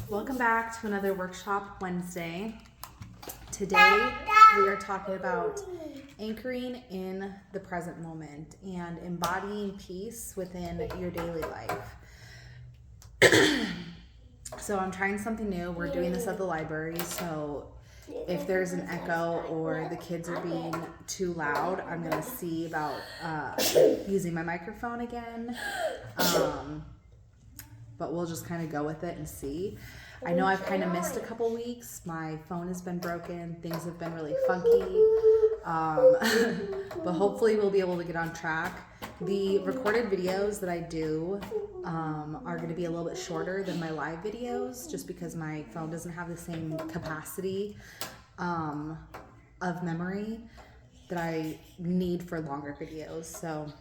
Welcome back to another Workshop Wednesday. Today we are talking about anchoring in the present moment and embodying peace within your daily life. So I'm trying something new. We're doing this at the library, so if there's an echo or the kids are being too loud, I'm going to see about using my microphone again. But we'll just kind of go with it and see. I know I've kind of missed a couple weeks. My phone has been broken. Things have been really funky. But hopefully we'll be able to get on track. The recorded videos that I do are going to be a little bit shorter than my live videos just because my phone doesn't have the same capacity of memory that I need for longer videos. So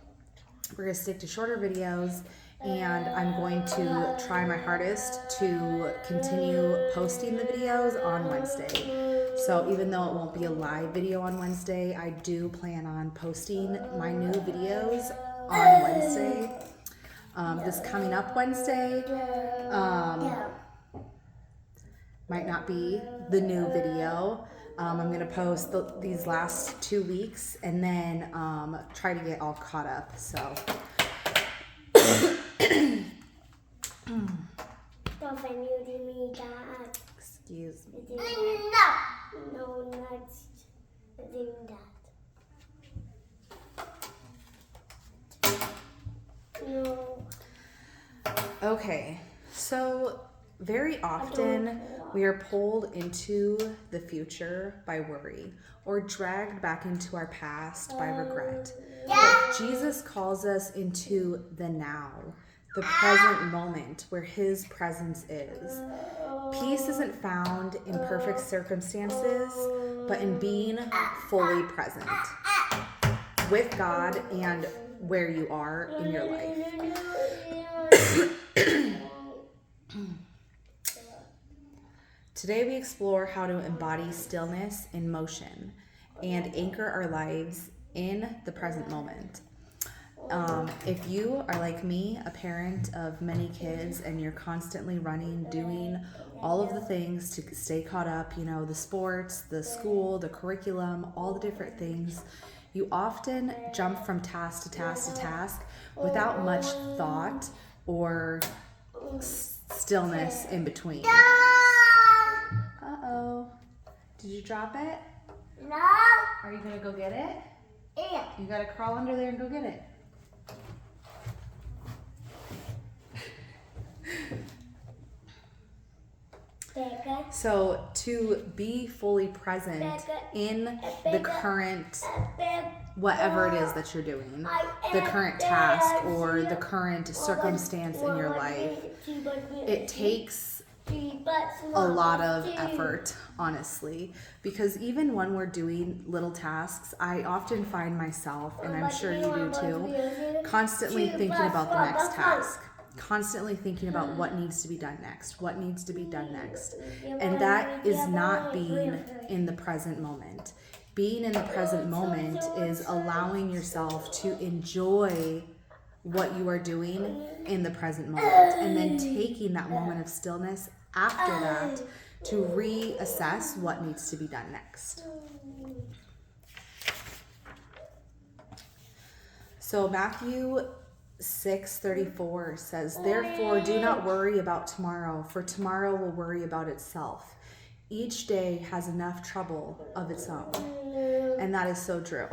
we're going to stick to shorter videos. And I'm going to try my hardest to continue posting the videos on Wednesday. So even though it won't be a live video on Wednesday, I do plan on posting my new videos on Wednesday. This coming up Wednesday might not be the new video. I'm going to post these last 2 weeks and then try to get all caught up. So... Excuse me. No, not doing that. No. Okay, so very often we are pulled into the future by worry or dragged back into our past by regret. But Jesus calls us into the now, the present moment where his presence is. Peace isn't found in perfect circumstances, but in being fully present with God and where you are in your life. Today we explore how to embody stillness in motion and anchor our lives in the present moment. If you are like me, a parent of many kids, and you're constantly running, doing all of the things to stay caught up, you know, the sports, the school, the curriculum, all the different things, you often jump from task to task to task without much thought or stillness in between. Uh-oh. Did you drop it? No. Are you going to go get it? Yeah. You got to crawl under there and go get it. So to be fully present in the current, whatever it is that you're doing, the current task or the current circumstance in your life, it takes a lot of effort, honestly, because even when we're doing little tasks, I often find myself, and I'm sure you do too, constantly thinking about the next task. Constantly thinking about what needs to be done next, what needs to be done next. And that is not being in the present moment. Being in the present moment is allowing yourself to enjoy what you are doing in the present moment and then taking that moment of stillness after that to reassess what needs to be done next. So Matthew 6:34 says, "Therefore do not worry about tomorrow, for tomorrow will worry about itself. Each day has enough trouble of its own." And that is so true.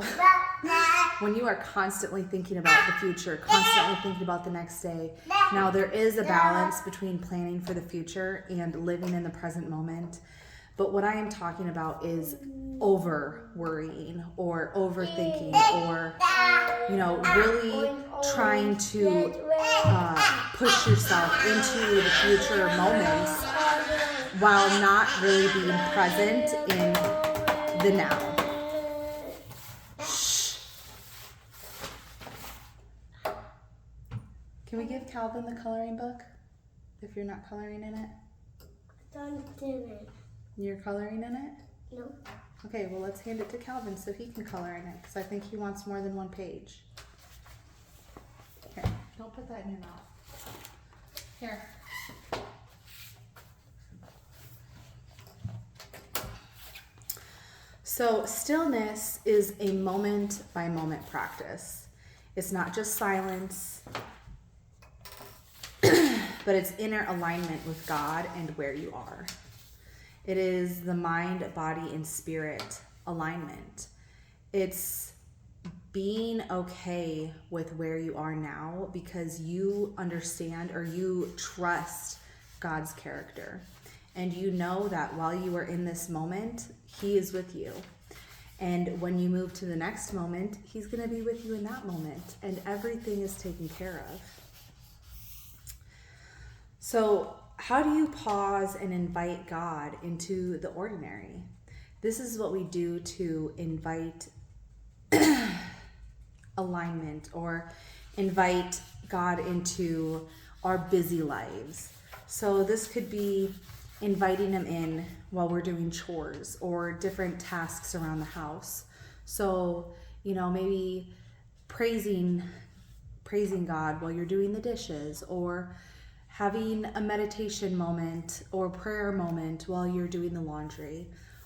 When you are constantly thinking about the future, constantly thinking about the next day, now there is a balance between planning for the future and living in the present moment. But what I am talking about is over worrying or overthinking or, you know, really trying to push yourself into the future moments while not really being present in the now. Shh. Can we give Calvin the coloring book if you're not coloring in it? Don't do it. You're coloring in it? No. Okay, well, let's hand it to Calvin so he can color in it because I think he wants more than one page. Here, don't put that in your mouth. Here. So stillness is a moment by moment practice. It's not just silence, but it's inner alignment with God and where you are. It is the mind, body, and spirit alignment. It's being okay with where you are now because you understand or you trust God's character. And you know that while you are in this moment, He is with you. And when you move to the next moment, He's going to be with you in that moment. And everything is taken care of. So how do you pause and invite God into the ordinary? This is what we do to invite alignment or invite God into our busy lives. So this could be inviting Him in while we're doing chores or different tasks around the house. So, maybe praising God while you're doing the dishes, or having a meditation moment or prayer moment while you're doing the laundry,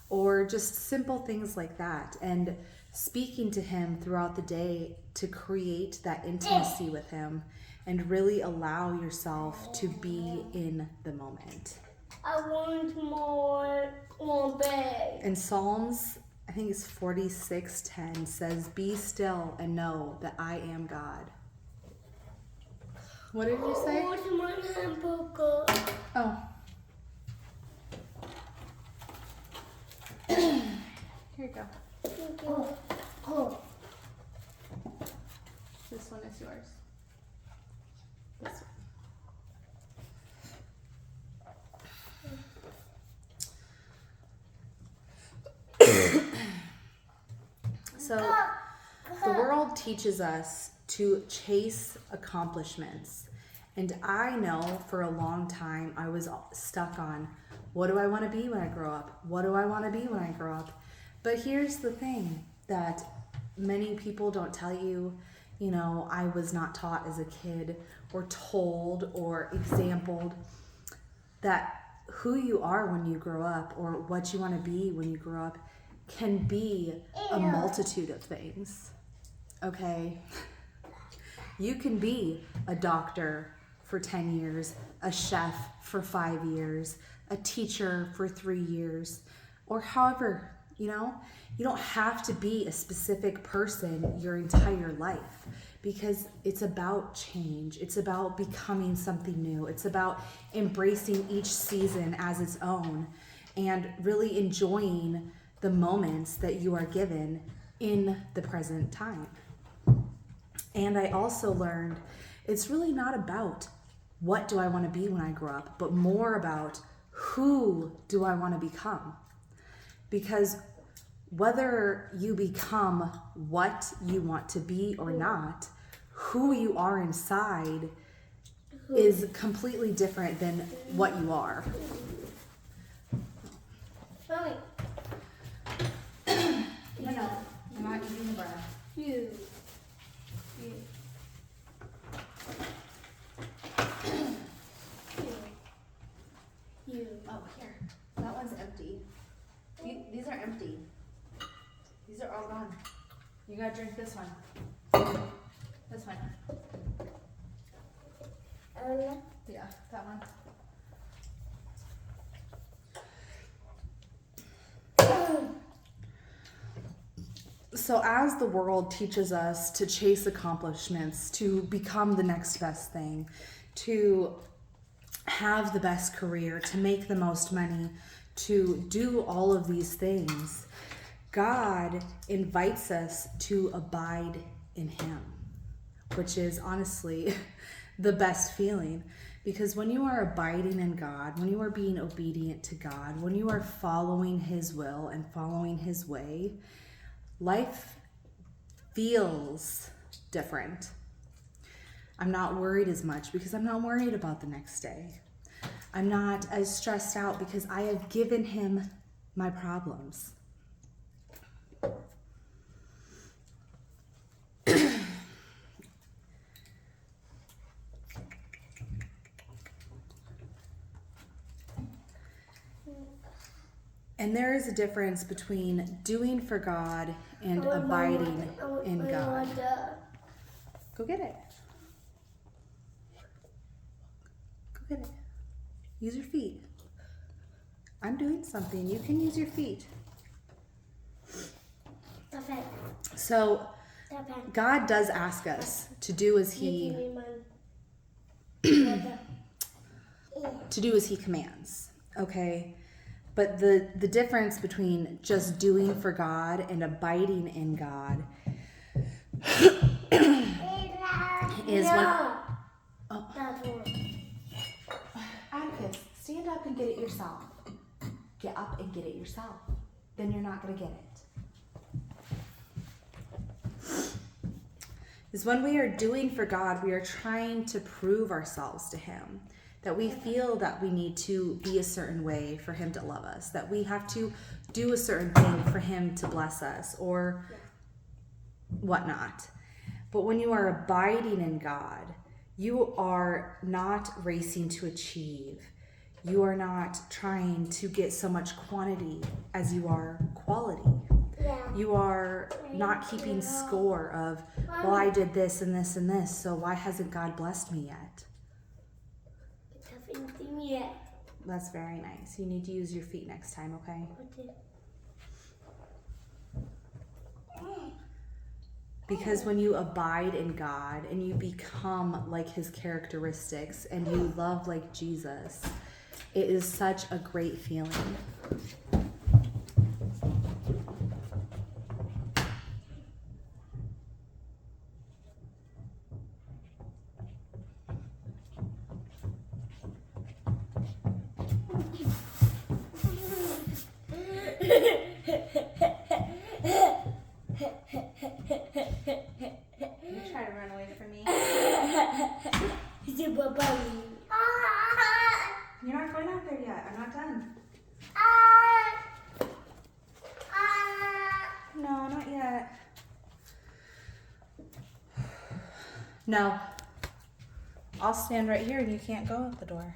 or just simple things like that, and speaking to Him throughout the day to create that intimacy with Him and really allow yourself to be in the moment. I want more bed. In Psalms, I think it's 46:10 says, "Be still and know that I am God." What did you say? I want my hamburger. Oh. Here you go. Thank you. Oh. This one is yours. This one. So the world teaches us to chase accomplishments. And I know for a long time I was stuck on, what do I want to be when I grow up? What do I want to be when I grow up? But here's the thing that many people don't tell you. I was not taught as a kid or told or exampled that who you are when you grow up or what you want to be when you grow up can be a multitude of things. Okay? You can be a doctor for 10 years, a chef for 5 years, a teacher for 3 years, or however, you don't have to be a specific person your entire life, because it's about change. It's about becoming something new. It's about embracing each season as its own and really enjoying the moments that you are given in the present time. And I also learned it's really not about what do I want to be when I grow up, but more about who do I want to become. Because whether you become what you want to be or not, who you are inside is completely different than what you are. Mommy. No, I'm not eating the bread. You. Oh, here. That one's empty. These are empty. These are all gone. You gotta drink this one. This one. Yeah, that one. So as the world teaches us to chase accomplishments, to become the next best thing, to have the best career, to make the most money, to do all of these things, God invites us to abide in Him, which is honestly the best feeling. Because when you are abiding in God, when you are being obedient to God, when you are following His will and following His way, life feels different. I'm not worried as much because I'm not worried about the next day. I'm not as stressed out because I have given Him my problems. And there is a difference between doing for God and abiding in God. Go get it. Go get it. Use your feet. I'm doing something. You can use your feet. So God does ask us to do as He commands. Okay? But the difference between just doing for God and abiding in God is when... Oh. Atticus, stand up and get it yourself. Get up and get it yourself. Then you're not going to get it. Is when we are doing for God, we are trying to prove ourselves to Him. That we feel that we need to be a certain way for Him to love us. That we have to do a certain thing for Him to bless us or whatnot. But when you are abiding in God, you are not racing to achieve. You are not trying to get so much quantity as you are quality. You are not keeping score of, well, I did this and this and this, so why hasn't God blessed me yet? That's very nice. You need to use your feet next time, okay? Because when you abide in God and you become like His characteristics and you love like Jesus, it is such a great feeling. You try to run away from me. You're not going out there yet. I'm not done. No, not yet. No. I'll stand right here and you can't go out the door.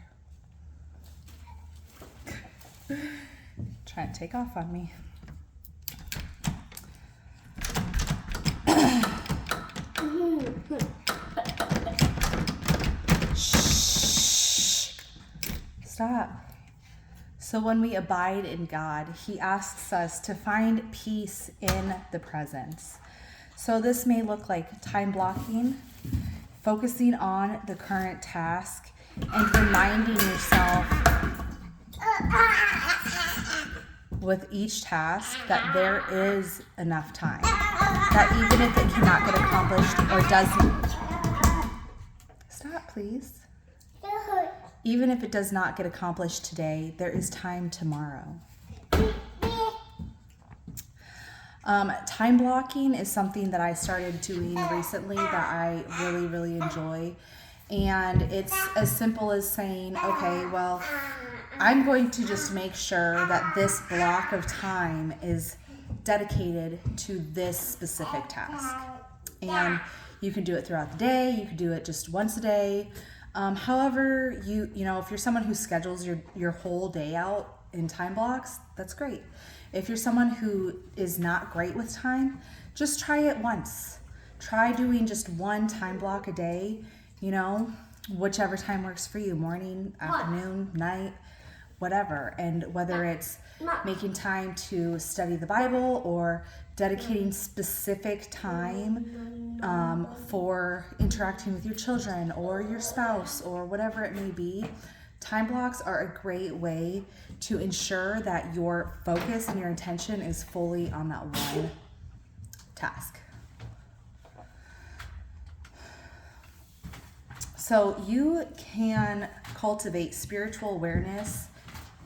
Trying to take off on me. Shh. Stop. So when we abide in God, He asks us to find peace in the presence. So this may look like time blocking, focusing on the current task, and reminding yourself with each task that there is enough time. That even if it cannot get accomplished or doesn't... Stop, please. Even if it does not get accomplished today, there is time tomorrow. Time blocking is something that I started doing recently that I really, really enjoy. And it's as simple as saying, okay, well, I'm going to just make sure that this block of time is dedicated to this specific task. And you can do it throughout the day. You can do it just once a day. However, you know, if you're someone who schedules your whole day out in time blocks, that's great. If you're someone who is not great with time, just try it once. Try doing just one time block a day, you know, whichever time works for you, morning, afternoon, night, whatever. And whether it's making time to study the Bible or dedicating specific time for interacting with your children or your spouse or whatever it may be, time blocks are a great way to ensure that your focus and your attention is fully on that one task. So you can cultivate spiritual awareness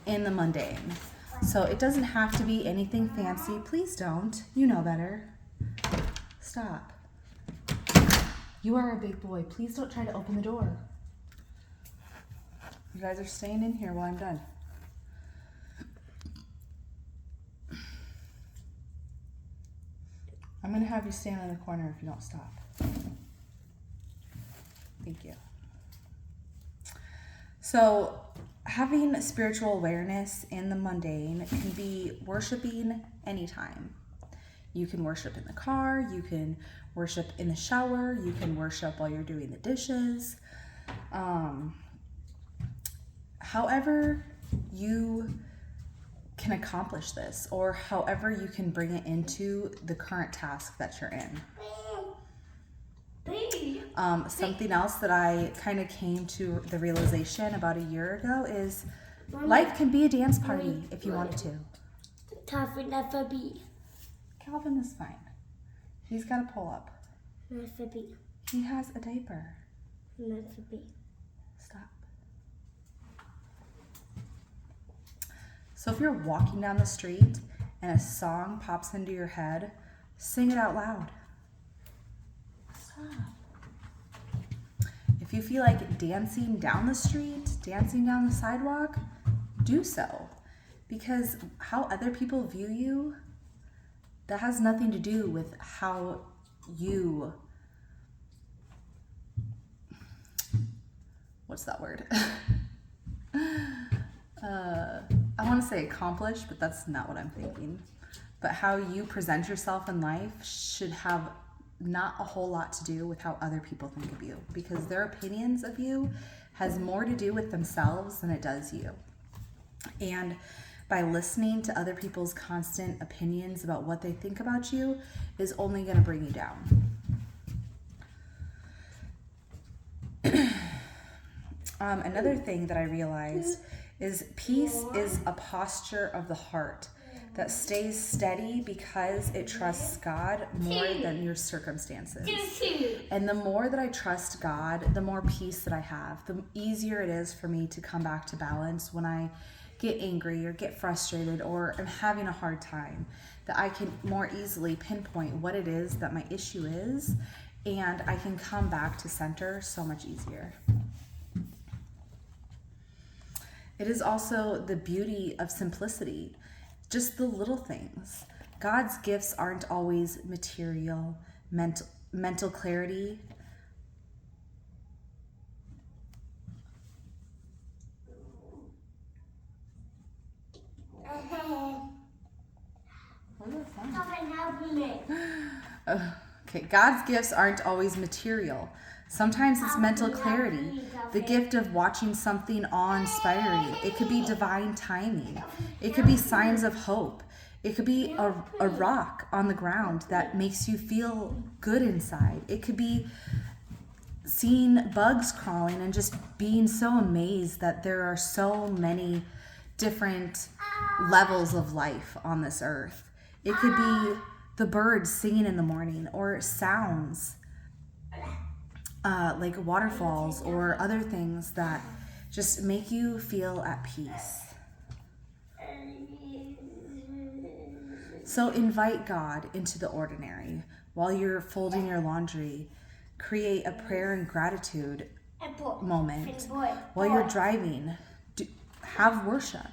in the mundane. So it doesn't have to be anything fancy. Please don't. You know better. Stop. You are a big boy. Please don't try to open the door. You guys are staying in here while I'm done. I'm going to have you stand in the corner if you don't stop. Thank you. So Having spiritual awareness in the mundane can be worshiping anytime. You can worship in the car, you can worship in the shower, you can worship while you're doing the dishes. However you can accomplish this, or however you can bring it into the current task that you're in. Something else that I kind of came to the realization about a year ago is life can be a dance party if you wanted to. Calvin is fine. He's got to pull up. He has a diaper. Stop. So if you're walking down the street and a song pops into your head, sing it out loud. Stop. If you feel like dancing down the street, dancing down the sidewalk, do so. Because how other people view you, that has nothing to do with how you, what's that word? I want to say accomplish, but that's not what I'm thinking. But how you present yourself in life should have not a whole lot to do with how other people think of you, because their opinions of you has more to do with themselves than it does you. And by listening to other people's constant opinions about what they think about you is only going to bring you down. Another thing that I realized is peace is a posture of the heart that stays steady because it trusts God more than your circumstances. And the more that I trust God, the more peace that I have, the easier it is for me to come back to balance when I get angry or get frustrated or am having a hard time, that I can more easily pinpoint what it is that my issue is, and I can come back to center so much easier. It is also the beauty of simplicity, just the little things. God's gifts aren't always material, mental clarity. Okay, God's gifts aren't always material. Sometimes it's mental clarity, the gift of watching something awe-inspiring. It could be divine timing. It could be signs of hope. It could be a rock on the ground that makes you feel good inside. It could be seeing bugs crawling and just being so amazed that there are so many different levels of life on this earth. It could be the birds singing in the morning, or sounds like waterfalls or other things that just make you feel at peace. So invite God into the ordinary. While you're folding your laundry, create a prayer and gratitude moment. While you're driving, have worship.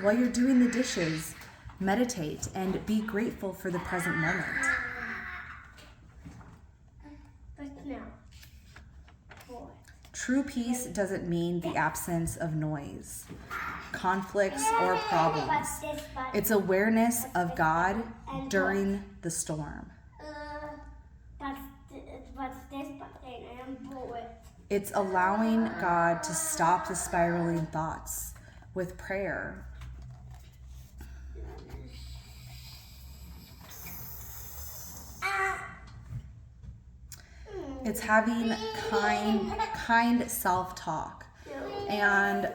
While you're doing the dishes, meditate and be grateful for the present moment. True peace doesn't mean the absence of noise, conflicts, or problems. It's awareness of God during the storm. It's allowing God to stop the spiraling thoughts with prayer. It's having kind self-talk. And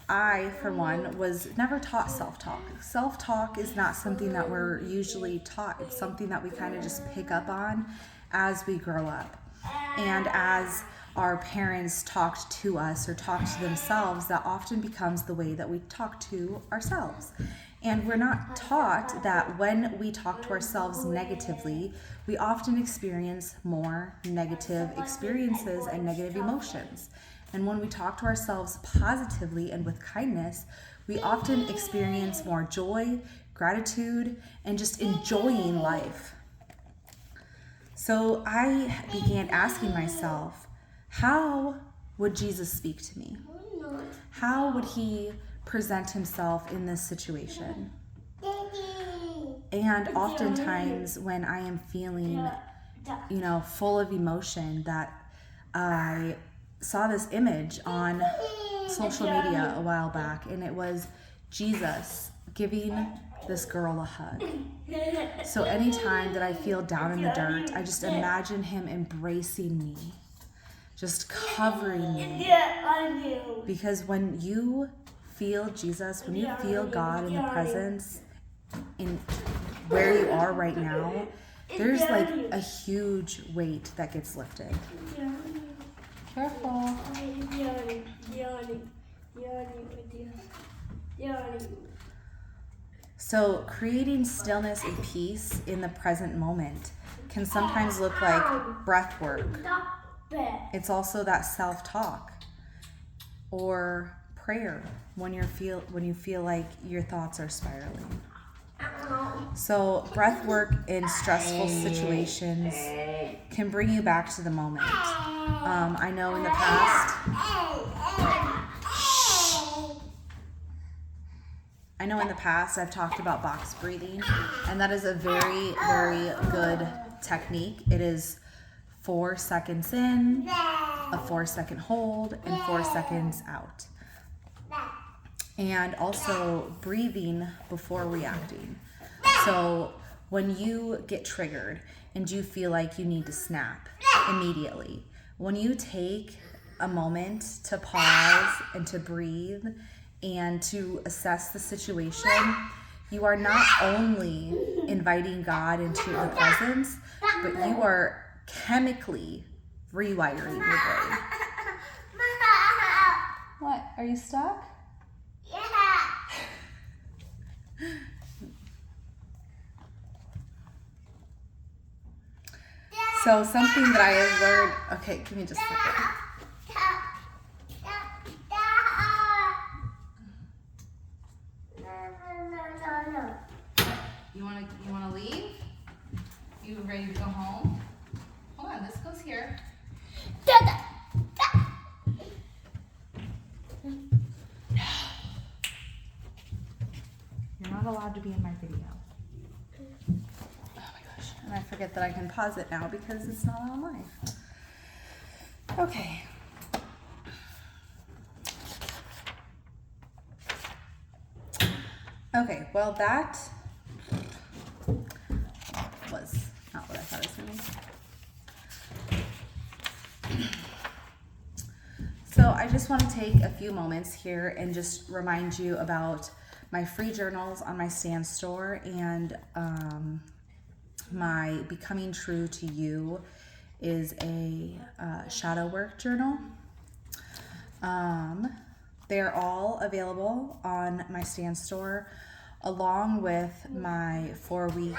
I, for one, was never taught self-talk. Self-talk is not something that we're usually taught. It's something that we kind of just pick up on as we grow up. And as our parents talked to us or talked to themselves, that often becomes the way that we talk to ourselves. And we're not taught that when we talk to ourselves negatively, we often experience more negative experiences and negative emotions. And when we talk to ourselves positively and with kindness, we often experience more joy, gratitude, and just enjoying life. So I began asking myself, how would Jesus speak to me? How would he present himself in this situation? And oftentimes when I am feeling, full of emotion, that I saw this image on social media a while back, and it was Jesus giving this girl a hug. So anytime that I feel down in the dirt, I just imagine him embracing me, just covering me. Because when you feel Jesus, when you feel God in the presence, in where you are right now, there's like a huge weight that gets lifted. Careful. So creating stillness and peace in the present moment can sometimes look like breath work. It's also that self-talk or prayer when you feel like your thoughts are spiraling. So breath work in stressful situations can bring you back to the moment. I know in the past I've talked about box breathing, and that is a very, very good technique. It is 4 seconds in, a 4-second hold, and 4 seconds out. And also breathing before reacting. So when you get triggered and you feel like you need to snap immediately, when you take a moment to pause and to breathe and to assess the situation, you are not only inviting God into the presence, but you are chemically rewiring your brain. What? Are you stuck? So something that I have learned, okay, give me just a second. You wanna leave? You ready to go home? Hold on, this goes here. You're not allowed to be in my video. And I forget that I can pause it now because it's not on live. Okay. Okay, well that was not what I thought it was going to be. So I just want to take a few moments here and just remind you about my free journals on my Stand store and my Becoming True to You is a shadow work journal. They're all available on my Stand store, along with my 4-week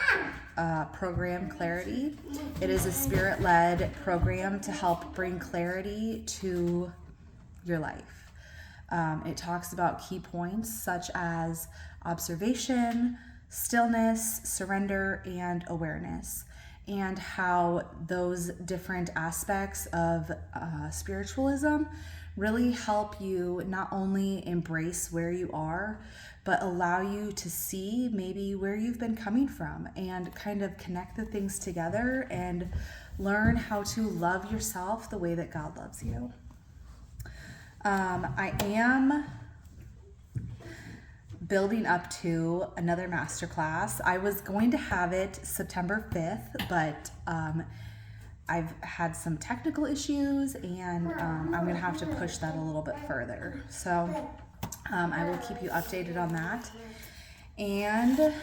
program, Clarity. It is a spirit-led program to help bring clarity to your life. It talks about key points such as observation, stillness, surrender, and awareness, and how those different aspects of spiritualism really help you not only embrace where you are, but allow you to see maybe where you've been coming from and kind of connect the things together and learn how to love yourself the way that God loves you. I am building up to another masterclass. I was going to have it September 5th, but I've had some technical issues and I'm going to have to push that a little bit further. So I will keep you updated on that. And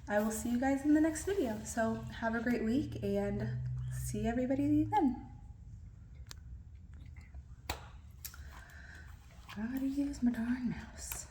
I will see you guys in the next video. So have a great week and see everybody then. Gotta use my darn mouse.